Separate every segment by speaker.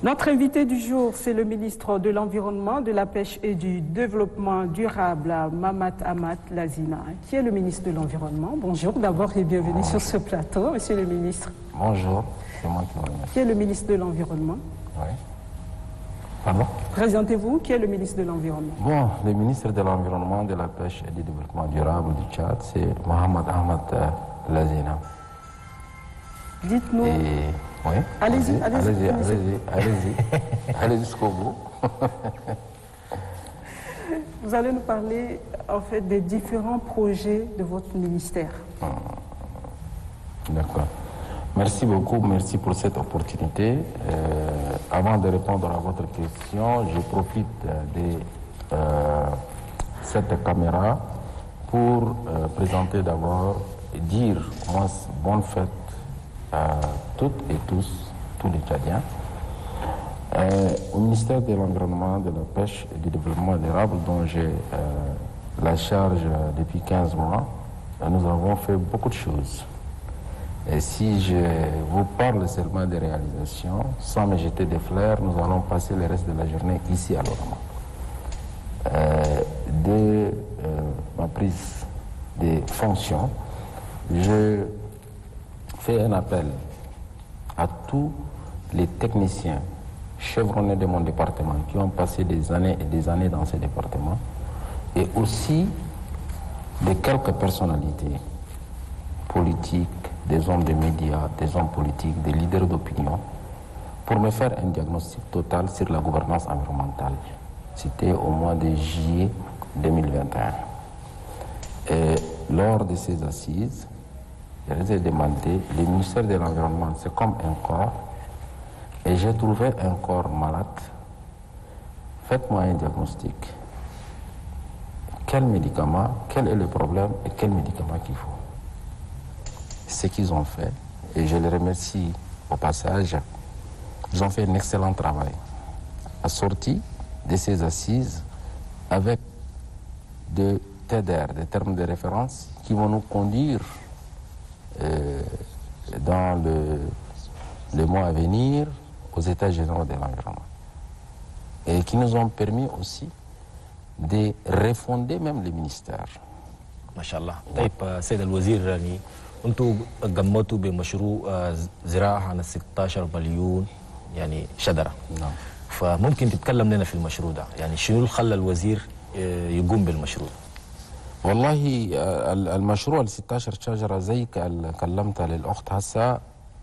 Speaker 1: Notre invité du jour, c'est le ministre de l'Environnement, de la Pêche et du Développement durable, Mahamat Ahmad Lazina, qui est le ministre de l'Environnement. Bonjour d'abord et bienvenue sur ce plateau, monsieur le ministre.
Speaker 2: Bonjour, c'est moi qui vous remercie.
Speaker 1: Qui est le ministre de l'Environnement?
Speaker 2: Oui. Pardon?
Speaker 1: Présentez-vous, qui est le ministre de l'Environnement?
Speaker 2: Bon, le ministre de l'Environnement, de la Pêche et du Développement durable du Tchad, c'est Mahamat Ahmad Lazina.
Speaker 1: Dites-nous.
Speaker 2: Oui.
Speaker 1: Allez-y,
Speaker 2: allez jusqu'au bout.
Speaker 1: Vous allez nous parler en fait des différents projets de votre ministère.
Speaker 2: D'accord. Merci beaucoup, merci pour cette opportunité. Avant de répondre à votre question, je profite de cette caméra pour présenter d'abord et dire bonne fête à toutes et tous les Tchadiens. Au ministère de l'Environnement, de la Pêche et du Développement durable, dont j'ai la charge depuis 15 mois, nous avons fait beaucoup de choses. Et si je vous parle seulement des réalisations, sans me jeter des fleurs, nous allons passer le reste de la journée ici à Lorma. Dès ma prise de fonction, je fais un appel à tous les techniciens chevronnés de mon département qui ont passé des années et des années dans ces départements, et aussi de quelques personnalités politiques, des hommes de médias, des hommes politiques, des leaders d'opinion, pour me faire un diagnostic total sur la gouvernance environnementale. C'était au mois de juillet 2021. Et lors de ces assises, je les ai demandé, le ministère de l'Environnement, c'est comme un corps, et j'ai trouvé un corps malade. Faites-moi un diagnostic. Quel médicament, quel est le problème et quel médicament qu'il faut. Ce qu'ils ont fait, et je les remercie au passage, ils ont fait un excellent travail. Assorti de ces assises avec de TEDR, des termes de référence, qui vont nous conduire dans le mois à venir aux États généraux de l'environnement. Et qui nous ont permis aussi de refonder même les ministères.
Speaker 3: ما شاء الله. طيب سيد الوزير، يعني انتم قمتوا بمشروع زراعه عن 16 مليون يعني شجره.
Speaker 2: نعم.
Speaker 3: فممكن تتكلم لنا في المشروع ده، يعني شنو اللي خلى الوزير يقوم بالمشروع؟
Speaker 2: والله المشروع ال 16 شجره زي كلمت للاخت هسه،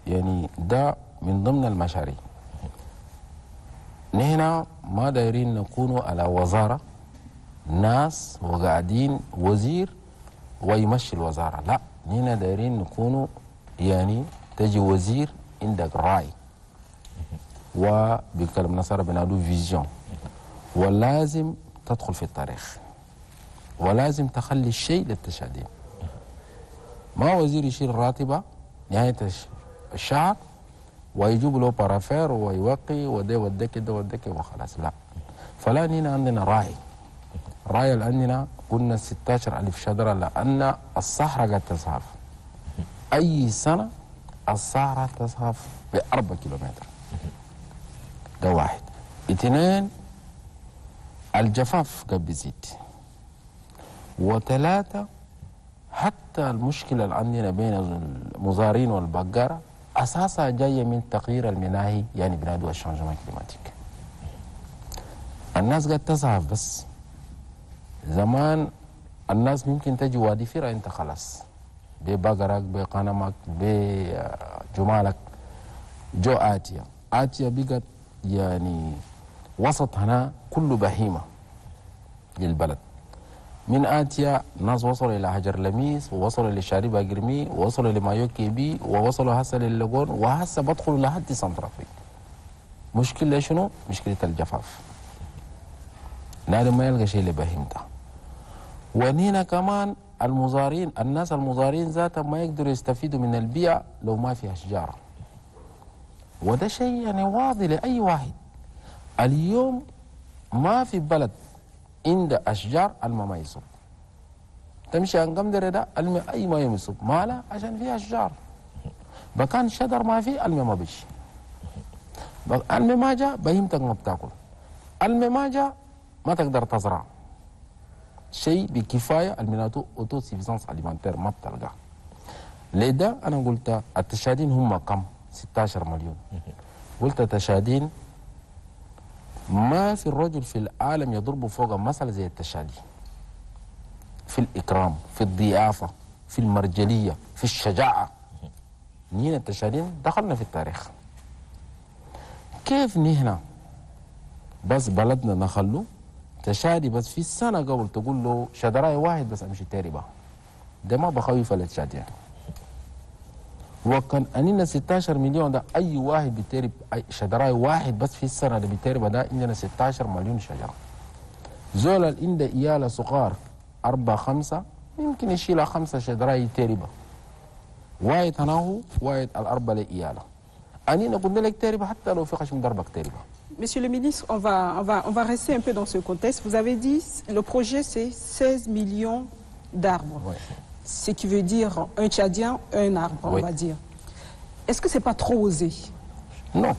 Speaker 2: يعني ده من ضمن المشاريع. نحن ما دايرين نكونوا على وزاره ناس وقاعدين وزير ويمشي الوزاره، لا، نحن دايرين نكونوا يعني تجي وزير عندك راي، وبكلام نصارى بنادو فيزيون، ولازم تدخل في التاريخ، ولازم تخلي الشيء للتشادين. ما وزير يشيل راتبه نهايه الشهر ويجيب له بارافير ويوقي وده ودك ده ودك وخلاص، لا. فلا هنا عندنا راعي. الراعي اللي عندنا قلنا 16,000 شجره، لان الصحراء قد تزهف. اي سنه الصحراء تزهف ب4 كيلومتر. ده واحد. اثنين، الجفاف قد بيزيد. وثلاثه، حتى المشكله اللي عندنا بين المزارعين والبقره اساسها جايه من تغيير المناهي، يعني بنادوا الشانجمان كليماتيك. الناس قد تزهف، بس زمان الناس ممكن تجي وادي فيرا انت خلاص ببقرك بقنمك بجمالك. جو آتية بقت يعني وسط هنا كله بهيمة للبلد. من آتية ناس وصلوا إلى حجر لميس، ووصلوا لشاربة قرمي، ووصلوا لمايو كيبي، ووصلوا هسه لللاجون، وهسه بدخلوا لحد سنترافريك. مشكلة شنو؟ مشكلة الجفاف. نادم ما يلقى شيء لبهيمته. ونهنا كمان المزارين، الناس المزارين ذاتهم ما يقدروا يستفيدوا من البيئة لو ما فيها أشجار. وده شيء يعني واضح لأي واحد. اليوم ما في بلد عند أشجار الماء ما يصب. تمشي عن قمدرة ده الماء أي ما يصب، ما لا عشان فيها أشجار. مكان شجر ما فيه الماء ما بيجي. المماجة بهيمتك ما بتاكل، المماجة ما تقدر تزرع شيء بكفاية المناتو اوتو سيفيسانس اليمنتير ما بتلقى. لذا أنا قلت التشادين هم كم؟ 16 مليون. قلت التشادين ما في الرجل في العالم يضرب فوق مثل زي التشادي في الإكرام، في الضيافة، في المرجلية، في الشجاعة. نين التشادين دخلنا في التاريخ. كيف نحن بس بلدنا نخلو تشادي بس في السنة قبل تقول له شدراي واحد بس أمشي تاريبا، ده ما بخوف التشادي. وكان أنينا 16 مليون ده أي واحد بيترب شجراء واحد بس في السنة اللي بيترب ده عندنا 16 مليون شجرة. زول اللي عنده إيالة صغار 4-5 يمكن يشيل 5 شجراء يتربها. واحد هناهو واحد الأربعة لإيالة. أنينا قلنا لك تربة حتى لو في خشم ضربك تربة.
Speaker 1: Monsieur le ministre, on va rester un peu dans ce contexte. Vous avez dit le projet c'est 16 millions d'arbres.
Speaker 2: Ouais.
Speaker 1: Ce qui veut dire un Tchadien, un arbre,
Speaker 2: Oui.
Speaker 1: on va dire. Est-ce que ce n'est pas trop osé?
Speaker 2: Non.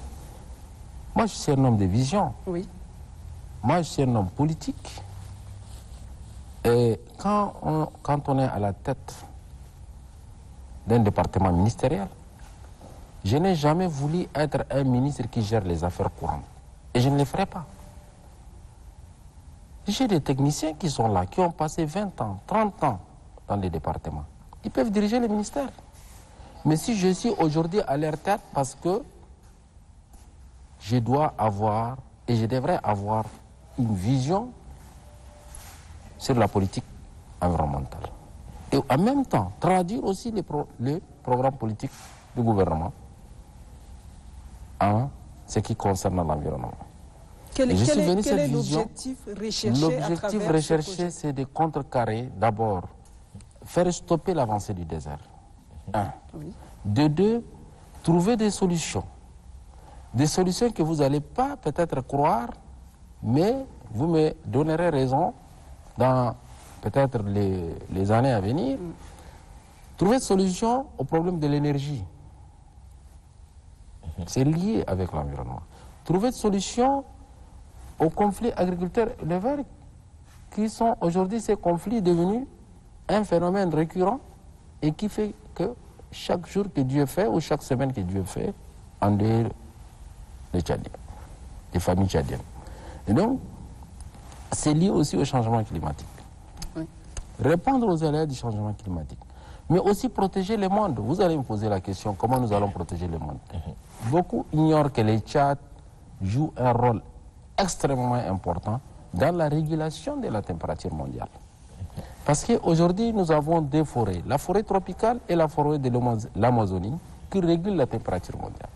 Speaker 2: Moi, je suis un homme de vision.
Speaker 1: Oui.
Speaker 2: Moi, je suis un homme politique. Et quand on est à la tête d'un département ministériel, je n'ai jamais voulu être un ministre qui gère les affaires courantes. Et je ne le ferai pas. J'ai des techniciens qui sont là, qui ont passé 20 ans, 30 ans dans les départements. Ils peuvent diriger les ministères. Mais si je suis aujourd'hui à leur tête, parce que je dois avoir et je devrais avoir une vision sur la politique environnementale. Et en même temps, traduire aussi les programmes politiques du gouvernement en ce qui concerne l'environnement.
Speaker 1: Quel est l'objectif recherché?
Speaker 2: L'objectif recherché, c'est de contrecarrer d'abord, faire stopper l'avancée du désert. Un.
Speaker 1: Oui.
Speaker 2: De deux, trouver des solutions. Des solutions que vous n'allez pas peut-être croire, mais vous me donnerez raison dans peut-être les années à venir. Trouver une solution au problème de l'énergie. C'est lié avec l'environnement. Trouver une solution aux conflits agriculteurs-éleveurs qui sont aujourd'hui ces conflits devenus un phénomène récurrent et qui fait que chaque jour que Dieu fait ou chaque semaine que Dieu fait, en dehors des Tchadiens, des familles tchadiennes. Et donc, c'est lié aussi au changement climatique.
Speaker 1: Oui.
Speaker 2: Répondre aux aléas du changement climatique, mais aussi protéger le monde. Vous allez me poser la question, comment nous allons protéger le monde? Beaucoup ignorent que les Tchad jouent un rôle extrêmement important dans la régulation de la température mondiale. Parce qu'aujourd'hui, nous avons deux forêts, la forêt tropicale et la forêt de l'Amazonie, qui régulent la température mondiale.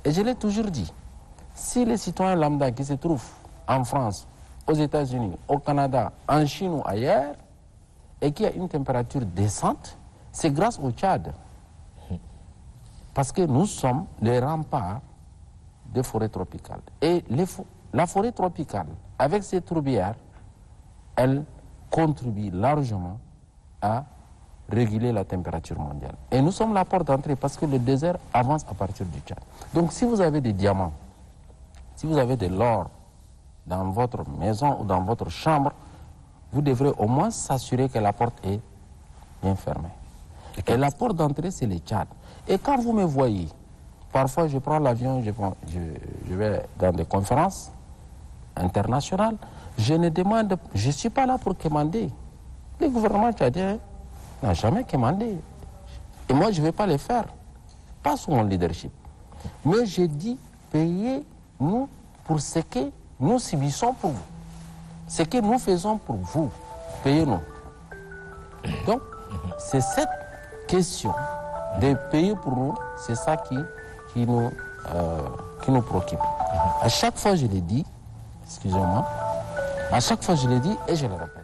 Speaker 2: Et je l'ai toujours dit, si les citoyens lambda qui se trouvent en France, aux États-Unis, au Canada, en Chine ou ailleurs, et qui a une température décente, c'est grâce au Tchad. Parce que nous sommes les remparts des forêts tropicales. Et la forêt tropicale, avec ses tourbières, elle contribue largement à réguler la température mondiale. Et nous sommes la porte d'entrée parce que le désert avance à partir du Tchad. Donc si vous avez des diamants, si vous avez de l'or dans votre maison ou dans votre chambre, vous devrez au moins s'assurer que la porte est bien fermée. Et la porte d'entrée, c'est le Tchad. Et quand vous me voyez, parfois je prends l'avion, je vais dans des conférences internationales, je ne suis pas là pour commander. Le gouvernement tchadien n'a jamais commandé. Et moi, je ne vais pas le faire. Pas sous mon leadership. Mais je dis, payez-nous pour ce que nous subissons pour vous. Ce que nous faisons pour vous, payez-nous. Donc, c'est cette question de payer pour nous, c'est ça qui nous préoccupe. À chaque fois, je l'ai dit, excusez-moi, à chaque fois, je l'ai dit et je le répète.